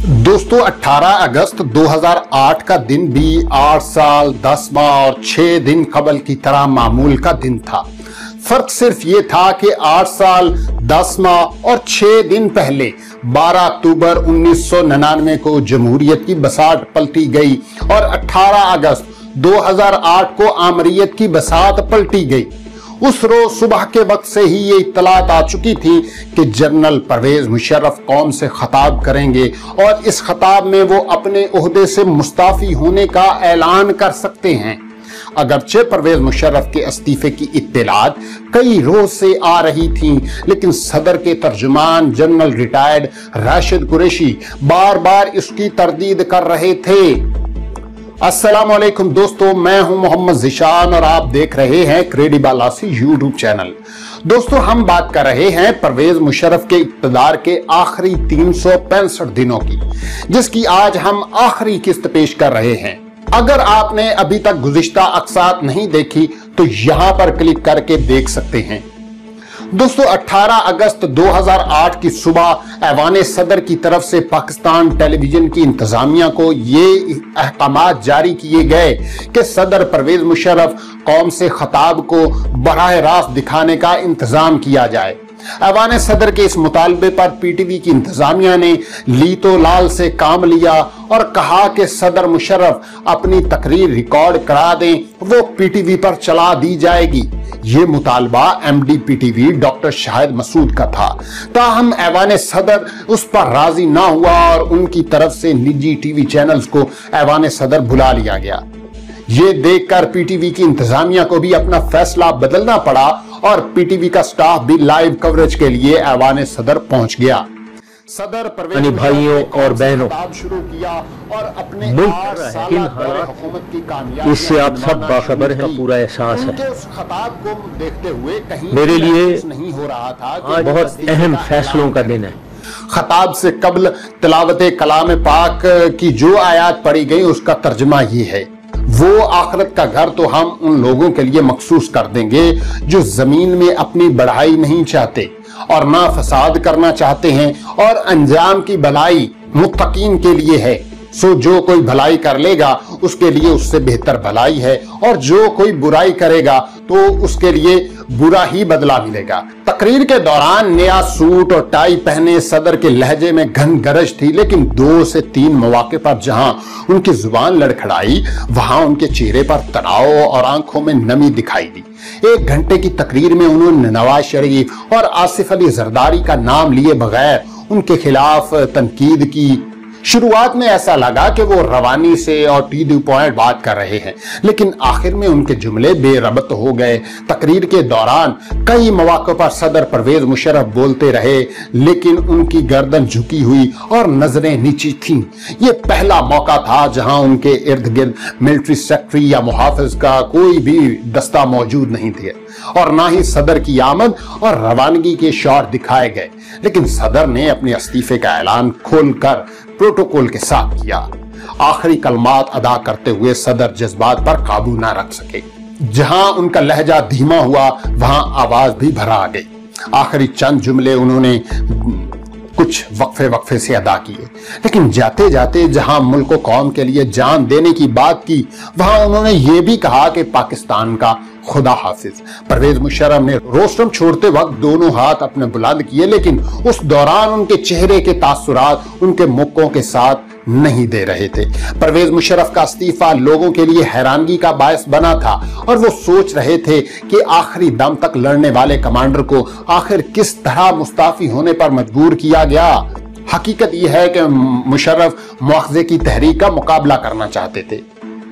दोस्तों 18 अगस्त 2008 का दिन भी 8 साल 10 माह और 6 दिन कबल की तरह मामूल का दिन था। फर्क सिर्फ ये था कि 8 साल 10 माह और 6 दिन पहले 12 अक्टूबर 1999 को जमहूरियत की बसात पलटी गई और 18 अगस्त 2008 को आमरीयत की बसात पलटी गई। उस रोज सुबह के वक्त से ही ये इत्तलात आ चुकी थी कि जनरल परवेज मुशर्रफ कौम से खिताब करेंगे और इस खिताब में वो अपने ओहदे से मुस्ताफी होने का ऐलान कर सकते हैं। अगरचे परवेज मुशर्रफ के इस्तीफे की इत्तलात कई रोज से आ रही थीं, लेकिन सदर के तर्जुमान जनरल रिटायर्ड राशिद कुरैशी बार बार इसकी तरदीद कर रहे थे। अस्सलाम वालेकुम दोस्तों, मैं हूं मोहम्मद ज़िशान और आप देख रहे हैं क्रेडिबल आसी यूट्यूब चैनल। दोस्तों, हम बात कर रहे हैं परवेज मुशर्रफ के इक़्तिदार के आखिरी 365 दिनों की, जिसकी आज हम आखिरी किस्त पेश कर रहे हैं। अगर आपने अभी तक गुज़िश्ता अक़सात नहीं देखी तो यहां पर क्लिक करके देख सकते हैं। दोस्तों, 18 अगस्त 2008 की सुबह ऐवान सदर की तरफ से पाकिस्तान टेलीविजन की इंतजामिया को ये अहकामात जारी किए गए कि सदर परवेज मुशर्रफ कौम से खिताब को बराह रास्त दिखाने का इंतजाम किया जाए। ऐवान सदर के इस मुतालबे पर पीटीवी की इंतजामिया ने लीतो लाल से काम लिया और कहा कि सदर मुशर्रफ अपनी तकरीर रिकॉर्ड करा दें, वो पीटीवी पर चला दी जाएगी। ये मुतालबा MD PTV doctor Shahid Masood का था, ताहम ऐवान सदर उस पर राजी ना हुआ और उनकी तरफ से निजी टीवी चैनल्स को ऐवान सदर बुला लिया गया। ये देखकर पीटीवी की इंतजामिया को भी अपना फैसला बदलना पड़ा और पीटीवी का स्टाफ भी लाइव कवरेज के लिए ऐवान सदर पहुंच गया। सदर परवेज भाइयों और बहनों, शुरू किया और अपने इससे आप सब बाखबर हैं, पूरा एहसास है। उस खिताब को देखते हुए कहीं मेरे लिए नहीं हो रहा था आज बहुत अहम फैसलों का दिन है। खिताब से कबल तिलावत कलाम पाक की जो आयत पढ़ी गई उसका तर्जुमा ये है, वो आखिरत का घर तो हम उन लोगों के लिए मखसूस कर देंगे जो जमीन में अपनी बढ़ाई नहीं चाहते और ना फसाद करना चाहते हैं, और अंजाम की भलाई मुत्तकीन के लिए है। सो जो कोई भलाई कर लेगा उसके लिए उससे बेहतर भलाई है, और जो कोई बुराई करेगा तो उसके लिए बुरा ही बदला मिलेगा। तकरीर के दौरान नया सूट और टाई पहने सदर के लहजे में घन गरज थी, लेकिन 2 से 3 मौके पर जहां उनकी जुबान लड़खड़ाई वहां उनके चेहरे पर तनाव और आंखों में नमी दिखाई दी। 1 घंटे की तकरीर में उन्होंने नवाज शरीफ और आसिफ अली जरदारी का नाम लिए बगैर उनके खिलाफ तनकीद की। शुरुआत में ऐसा लगा कि वो रवानी से और टू द पॉइंट बात कर रहे हैं, लेकिन आखिर में उनके जुमले बेरबत हो गए। तकरीर के दौरान कई मौक़ों पर सदर परवेज मुशर्रफ बोलते रहे, लेकिन उनकी गर्दन झुकी हुई और नजरें नीची थीं। ये पहला मौका था जहां उनके इर्द गिर्द मिलिट्री सेक्रेटरी या मुहाफिज का कोई भी दस्ता मौजूद नहीं थे और ना ही सदर की आमद और रवानगी के शॉट दिखाए गए। लेकिन सदर ने अपने इस्तीफे का ऐलान खोलकर प्रोटोकॉल के साथ किया। आखिरी कलमात अदा करते हुए सदर जज्बात पर काबू ना रख सके। जहां उनका लहजा धीमा हुआ वहां आवाज भी भरा आ गई। आखिरी चंद जुमले उन्होंने कुछ वक्फे से अदा किए, लेकिन जाते जाते जहां मुल्क और कौम के लिए जान देने की बात की वहां उन्होंने ये भी कहा कि पाकिस्तान का खुदा हाफिज। परवेज मुशर्रफ ने रोस्टम छोड़ते वक्त दोनों हाथ अपने बुलंद किए, लेकिन उस दौरान उनके चेहरे के तासुरात उनके मुक्कों के साथ नहीं दे रहे थे। परवेज मुशर्रफ का इस्तीफा लोगों के लिए हैरानगी का बायस बना था और वो सोच रहे थे कि आखिरी दम तक लड़ने वाले कमांडर को आखिर किस तरह मुस्ताफी होने पर मजबूर किया गया। हकीकत यह है कि मुशर्रफ मुआखजे की तहरीक का मुकाबला करना चाहते थे,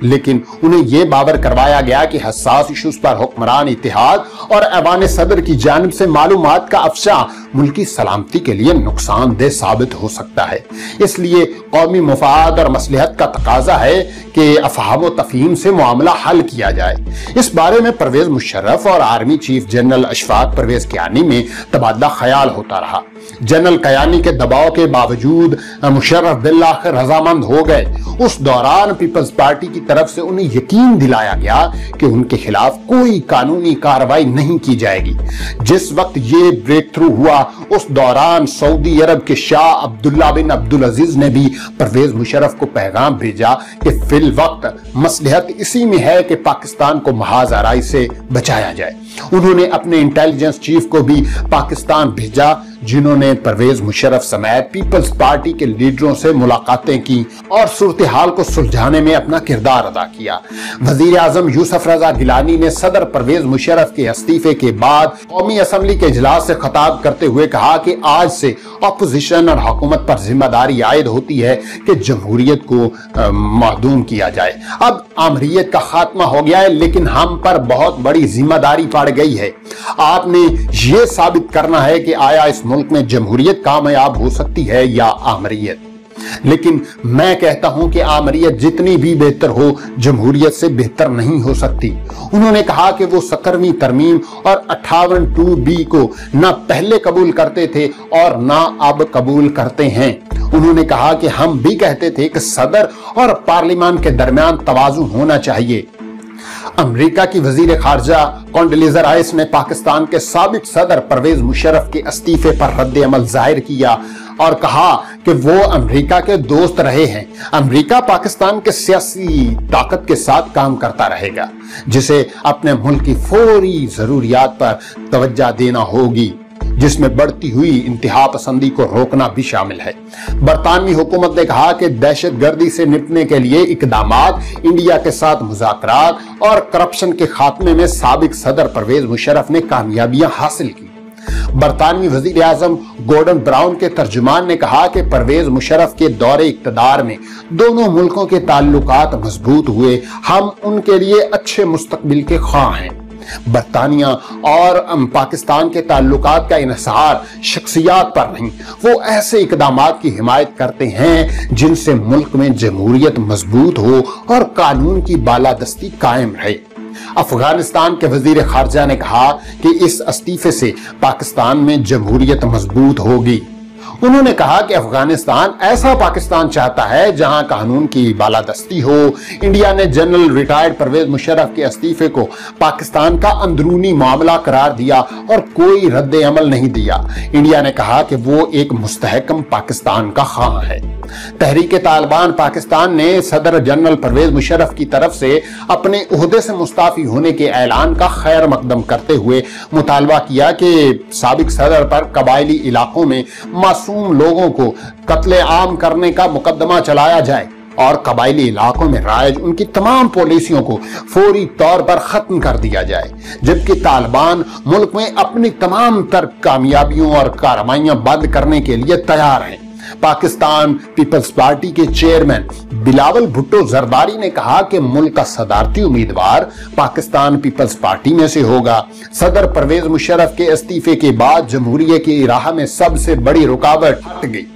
लेकिन उन्हें यह बावर करवाया गया कि हसास इशूज पर हुक्मरान इत्तेहाद और ऐवान सदर की जानिब से मालूमात का अफशा मुल्की सलामती के लिए नुकसानदेह साबित हो सकता है। इसलिए कौमी मुफाद और मसलहत का तकाजा है कि अफहाम व तफहीम से मामला हल किया जाए। इस बारे में परवेज मुशर्रफ और army chief general Ashfaq Pervez Kayani में तबादला ख्याल होता रहा। जनरल कियानी के दबाव के बावजूद मुशर्रफ बिल्लाखिर रजामंद हो गए। उस दौरान पीपल्स पार्टी की तरफ से उन्हें यकीन दिलाया गया कि उनके खिलाफ कोई कानूनी कार्रवाई नहीं की जाएगी। जिस वक्त ये ब्रेक थ्रू हुआ उस दौरान सऊदी अरब के शाह अब्दुल्ला बिन अब्दुल अजीज ने भी परवेज मुशर्रफ को पैगाम भेजा कि फिल वक्त मसलहत इसी में है कि पाकिस्तान को महाज आराई से बचाया जाए। उन्होंने अपने इंटेलिजेंस चीफ को भी पाकिस्तान भेजा, जिन्होंने परवेज मुशर्रफ समेत पीपल्स पार्टी के लीडरों से मुलाकातें की और सूरत हाल को सुलझाने में अपना किरदार अदा किया। वजीर आजम यूसुफ रजा गिलानी ने सदर परवेज मुशर्रफ के इस्तीफे के बाद कौमी असम्बली के इजलास से खिताब करते हुए कहा कि आज से अपोजिशन और हुकूमत पर जिम्मेदारी आयद होती है कि जमहूरियत को महदूम किया जाए। अब आमरीयत का खात्मा हो गया है, लेकिन हम पर बहुत बड़ी जिम्मेदारी पड़ गई है। आपने ये साबित करना है कि आया इस मुल्क में जमहूरियत कामयाब हो सकती है या आमरीयत। लेकिन मैं कहता हूं कि आमरीयत जितनी भी बेहतर हो, जमहूरियत से बेहतर नहीं हो सकती। उन्होंने कहा कि वो 17वीं तरमीम और 58(2)B को ना पहले कबूल करते थे और ना अब कबूल करते हैं। उन्होंने कहा कि हम भी कहते थे कि सदर और पार्लियामान के दरमियान तवाज़ुन होना चाहिए। अमेरिका की वजीर खारजा कोंडोलीजा राइस ने पाकिस्तान के साबिक सदर परवेज मुशर्रफ के इस्तीफे पर रद्द अमल जाहिर किया और कहा कि वो अमेरिका के दोस्त रहे हैं। अमेरिका पाकिस्तान के सियासी ताकत के साथ काम करता रहेगा, जिसे अपने मुल्क की फौरी जरूरियात पर तवज्जो देना होगी, जिसमें बढ़ती हुई इंतहा पसंदी को रोकना भी शामिल है। बरतानवी हुकूमत ने कहा कि दहशतगर्दी से निपटने के लिए इकदामात, इंडिया के साथ मुज़ाकरात और करप्शन के खात्मे में साबिक सदर परवेज मुशर्रफ ने कामयाबियां हासिल की। बरतानवी वजीर आजम गॉर्डन ब्राउन के तर्जुमान ने कहा कि परवेज मुशर्रफ के दौरे इक्तदार में दोनों मुल्कों के ताल्लुकात मजबूत हुए। हम उनके लिए अच्छे मुस्तकबिल के ख्वाह हैं। बरतानिया और पाकिस्तान के ताल्लुकात का इन्हिसार शख्सियात पर नहीं, वो ऐसे इकदामात की हिमायत करते हैं जिनसे मुल्क में जमहूरियत मजबूत हो और कानून की बालादस्ती कायम रहे। अफगानिस्तान के वजीर खारजा ने कहा कि इस इस्तीफे से पाकिस्तान में जमहूरियत मजबूत होगी। उन्होंने कहा कि अफगानिस्तान ऐसा पाकिस्तान चाहता है जहां कानून की बालादस्ती हो। इंडिया ने जनरल रिटायर्ड परवेज मुशर्रफ के इस्तीफे को पाकिस्तान का अंदरूनी मामला करार दिया और कोई रद्द अमल नहीं दिया। इंडिया ने कहा कि वो एक मुस्तहकम पाकिस्तान का ख्वाह है। तहरीक तालिबान पाकिस्तान ने सदर जनरल परवेज मुशर्रफ की तरफ से अपने ओहदे से मुस्ताफी होने के ऐलान का खैर मकदम करते हुए मुतालबा किया कि साबिक सदर पर कबायली इलाकों में मासूम लोगों को कत्ले आम करने का मुकदमा चलाया जाए और कबायली इलाकों में राइज उनकी तमाम पॉलिसियों को फौरी तौर पर खत्म कर दिया जाए, जबकि तालिबान मुल्क में अपनी तमाम तर कामयाबियों और कार्रवाइयां बंद करने के लिए तैयार हैं। पाकिस्तान पीपल्स पार्टी के चेयरमैन बिलावल भुट्टो जरदारी ने कहा कि मुल्क का सदारती उम्मीदवार पाकिस्तान पीपल्स पार्टी में से होगा। सदर परवेज मुशर्रफ के इस्तीफे के बाद जमहूरियत की राह में सबसे बड़ी रुकावट हट गई।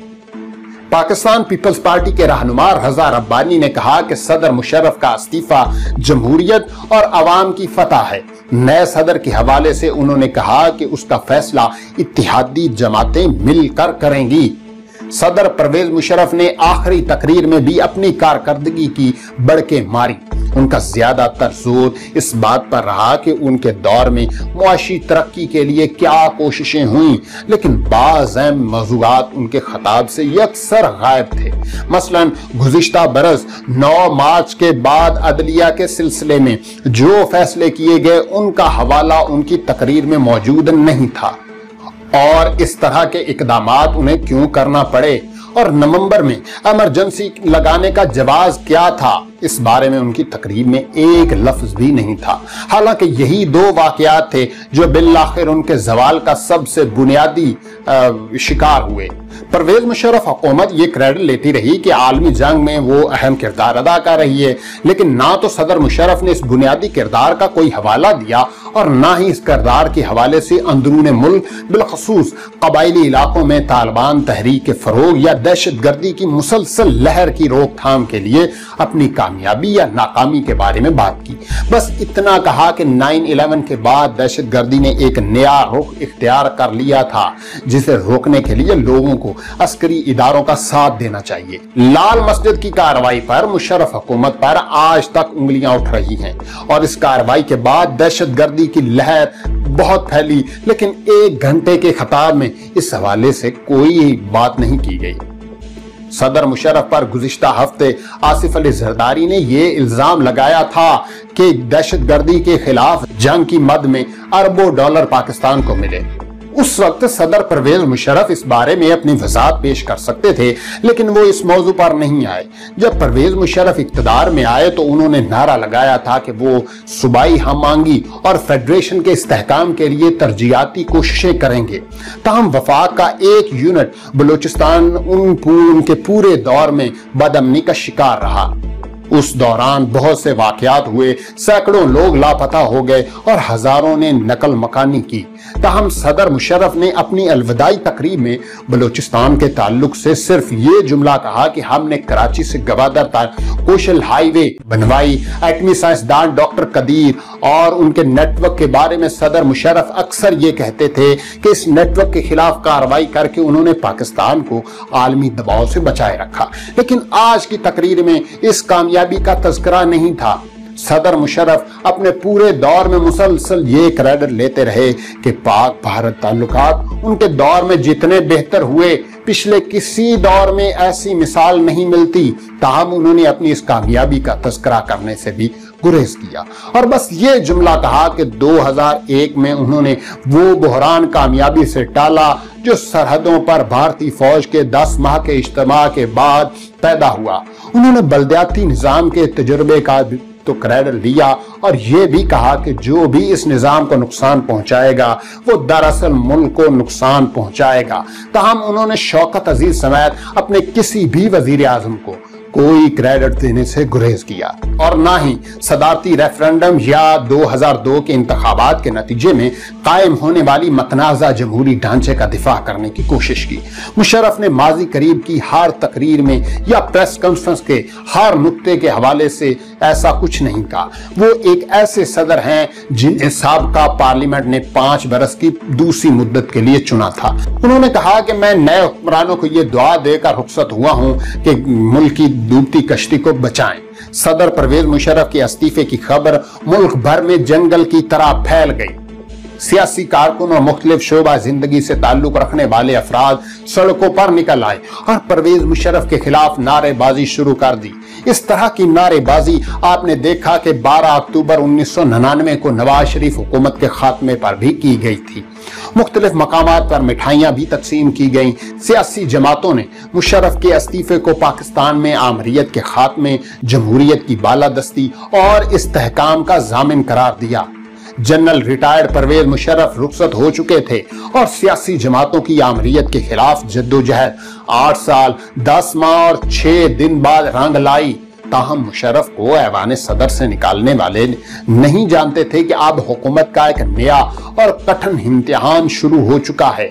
पाकिस्तान पीपल्स पार्टी के रहनुमा रजा रब्बानी ने कहा कि सदर मुशर्रफ का इस्तीफा जमहूरियत और अवाम की फतह है। नए सदर के हवाले से उन्होंने कहा कि उसका फैसला इत्तेहादी जमातें मिलकर करेंगी। सदर परवेज मुशर्रफ ने आखिरी तकरीर में भी अपनी कारकर्दगी की बढ़के मारी। उनका ज्यादातर जोर इस बात पर रहा कि उनके दौर में मुआशी तरक्की के लिए क्या कोशिशें हुई, लेकिन बाज़ अहम मौज़ूआत उनके खिताब से यकसर गायब थे। मसलन गुज़िश्ता बरस 9 मार्च के बाद अदलिया के सिलसिले में जो फैसले किए गए उनका हवाला उनकी तकरीर में मौजूद नहीं था और इस तरह के इकदामात उन्हें क्यों करना पड़े और नवंबर में इमरजेंसी लगाने का जवाब क्या था, इस बारे में उनकी तकरीर में एक लफ्ज भी नहीं था। हालांकि यही 2 वाकयात थे जो बिलाखिर उनके जवाल का सबसे बुनियादी शिकार हुए। परवेज मुशर्रफ हुकूमत ये क्रेडिट लेती रही कि आलमी जंग में वो अहम किरदार अदा कर रही है, लेकिन ना तो सदर मुशर्रफ ने इस बुनियादी किरदार का कोई हवाला दिया और ना ही इस किरदार के हवाले से अंदरूने मुल्क बिलखसूस कबायली इलाकों में तालिबान तहरीक के फरोग या दहशत गर्दी की मुसलसल लहर की रोकथाम के लिए अपनी कामयाबी या नाकामी के बारे में बात की। बस इतना कहा कि 9/11 के बाद दहशतगर्दी ने एक नया रुख इख्तियार कर लिया था, जिसे रोकने के लिए लोगों को अस्करी इदारों का साथ देना चाहिए। लाल मस्जिद की कार्रवाई पर मुशर्रफ हुकूमत पर आज तक उंगलियां उठ रही हैं और इस कार्रवाई के बाद दहशतगर्दी की लहर बहुत फैली, लेकिन 1 घंटे के खिताब में इस हवाले से कोई बात नहीं की गई। सदर मुशर्रफ पर गुज़िश्ता हफ्ते आसिफ अली जरदारी ने यह इल्जाम लगाया था कि दहशतगर्दी के खिलाफ जंग की मद में अरबों डॉलर पाकिस्तान को मिले। उस वक्त सदर परवेज मुशर्रफ इस बारे में अपनी वजाहत पेश कर सकते थे, लेकिन वो इस मौजू पर नहीं आए। जब परवेज मुशर्रफ इख्तिदार में आए तो उन्होंने नारा लगाया था कि वो सूबाई हमआहंगी और फेडरेशन के इस्तेहकाम के लिए तरजीहाती कोशिशें करेंगे। ताहम वफाक का एक यूनिट बलूचिस्तान उनके पूरे दौर में बदअमनी का शिकार रहा। उस दौरान बहुत से वाकयात हुए, सैकड़ों लोग लापता हो गए और हजारों ने नकल मकानी की। ताहम सदर मुशर्रफ ने अपनी अलविदाई तकरीब में बलूचिस्तान के ताल्लुक से सिर्फ ये जुमला कहा कि हमने कराची से गवादर तक कोशल हाईवे बनवाई। एटमी साइंसदान डॉक्टर कदीर और उनके नेटवर्क के बारे में सदर मुशर्रफ अक्सर ये कहते थे कि इस नेटवर्क के खिलाफ कार्रवाई करके उन्होंने पाकिस्तान को आलमी दबाव से बचाए रखा, लेकिन आज की तकरीर में इस कामयाबी का तज़किरा नहीं था। सदर मुशर्रफ अपने पूरे दौर में मुसलसल ये क्रेडिट लेते रहे कि पाक भारत ताल्लुकात उनके दौर में जितने बेहतर हुए पिछले किसी दौर में ऐसी मिसाल नहीं मिलती। ताहम उन्होंने अपनी इस कामयाबी का तज़किरा करने से भी गुरेज किया और बस ये जुमला कहा कि 2001 में उन्होंने वो बहरान कामयाबी से टाला जो सरहदों पर भारतीय फौज के 10 माह के इज्तिमा के बाद पैदा हुआ। उन्होंने बल्दियाती निजाम के तजुर्बे का तो क्रेडिट लिया और ये भी कहा कि जो भी इस निजाम को नुकसान पहुंचाएगा वो दरअसल मुल्क को नुकसान पहुंचाएगा। ताहम उन्होंने शौकत अजीज समेत अपने किसी भी वजीर आजम को कोई क्रेडिट देने से गुरेज किया और ना ही सदारती रेफरेंडम या 2002 के इंतखाबात के नतीजे में कायम होने वाली मतनाज़ा जमहूरी ढांचे का दिफा करने की कोशिश की। मुशर्रफ ने माजी करीब की हर तकरीर में या प्रेस कॉन्फ्रेंस के हर नुक्ते के हवाले से ऐसा कुछ नहीं कहा। वो एक ऐसे सदर हैं जिन्हें साबका पार्लियामेंट ने 5 बरस की दूसरी मुद्दत के लिए चुना था। उन्होंने कहा कि मैं नए हुक्मरानों को ये दुआ देकर रुखसत हुआ हूँ कि मुल्क की डूबती कश्ती को बचाएं। सदर परवेज मुशर्रफ के इस्तीफे की खबर मुल्क भर में जंगल की तरह फैल गई। सियासी कारकुन और मुख्तलिफ शोबा जिंदगी से ताल्लुक रखने वाले अफराद सड़कों पर निकल आए और परवेज मुशर्रफ के खिलाफ नारेबाजी शुरू कर दी। इस तरह की नारेबाजी आपने देखा कि 12 अक्टूबर 1999 को नवाज शरीफ हुकूमत के खात्मे पर भी की गई थी। मुख्तलिफ मकामात पर मिठाइयां भी तकसीम की गईं। सियासी जमातों ने मुशर्रफ के इस्तीफे को पाकिस्तान में आमरीत के खात्मे, जमहूरियत की बालादस्ती और इस्तेहकाम का जामिन करार दिया। जनरल रिटायर्ड परवेज मुशर्रफ रुखसत हो चुके थे और सियासी जमातों की आमरीत के खिलाफ जद्दोजहद 8 साल 10 माह और 6 दिन बाद रंग लाई। ताहम मुशर्रफ को ऐवान सदर से निकालने वाले नहीं जानते थे कि अब हुकूमत का एक नया और कठिन इम्तिहान शुरू हो चुका है।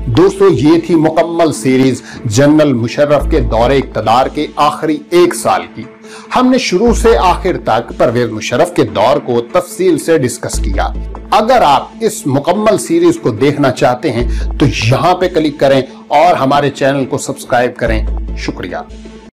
दोस्तों, ये थी मुकम्मल सीरीज जनरल मुशर्रफ के दौरे इक़्तिदार के आखिरी 1 साल की। हमने शुरू से आखिर तक परवेज मुशर्रफ के दौर को तफसील से डिस्कस किया। अगर आप इस मुकम्मल सीरीज को देखना चाहते हैं तो यहाँ पे क्लिक करें और हमारे चैनल को सब्सक्राइब करें। शुक्रिया।